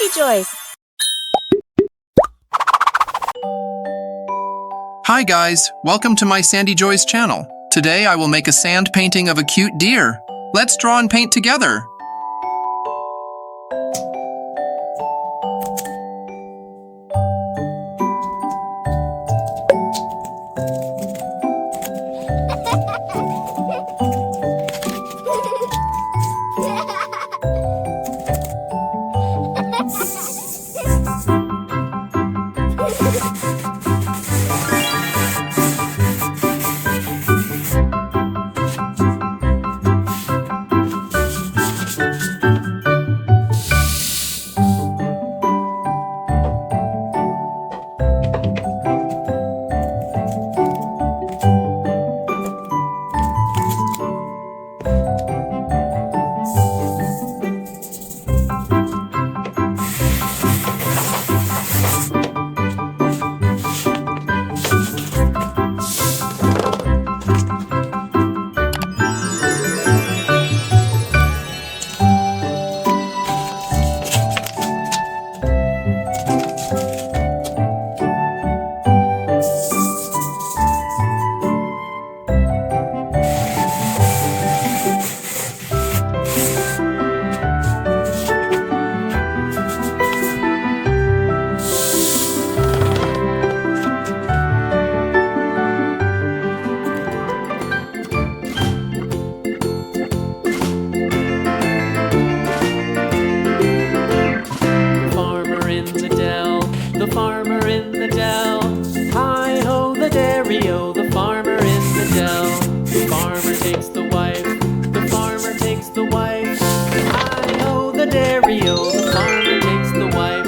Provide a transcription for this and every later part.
Sandy Joys. Hi guys, welcome to my Sandy Joys channel. Today I will make a sand painting of a cute deer. Let's draw and paint together. The farmer in the dell. Hi-ho, the dairy-o, the farmer in the dell. The farmer takes the wife, the farmer takes the wife. Hi-ho, the dairy-o, the farmer takes the wife.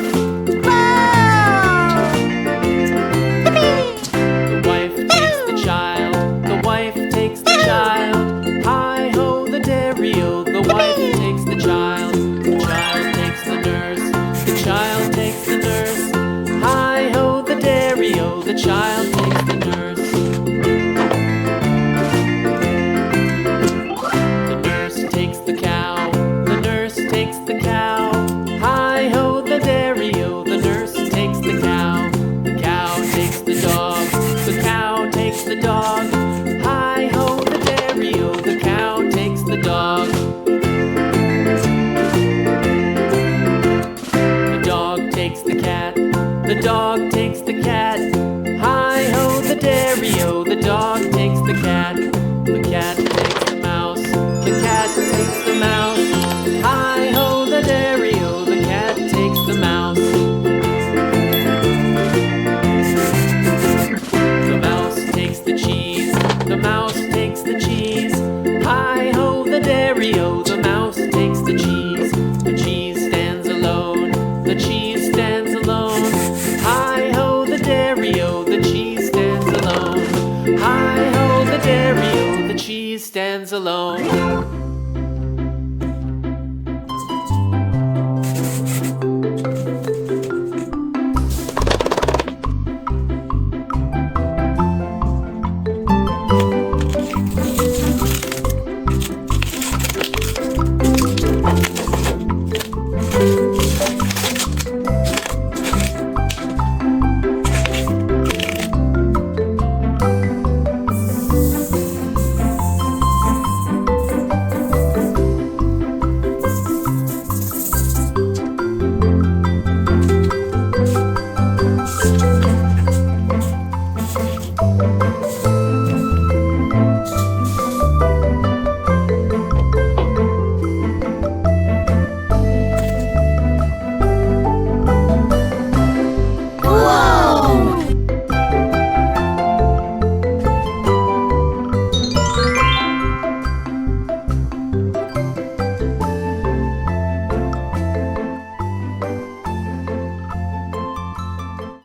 The wife takes the child, the wife takes the child. Hi-ho, the dairy-o, the wife takes the child. The child takes the nurse, the child takes the nurse. Hi-ho, the dairy-o, the child takes the nurse. The nurse takes the cow, the nurse takes the cow. Hi-ho, the dairy-o, the nurse takes the cow. The cow takes the dog, the cow takes the dog. Hi-ho, the dairy-o, the cow takes the dog. The dog takes the cat, the dog takes the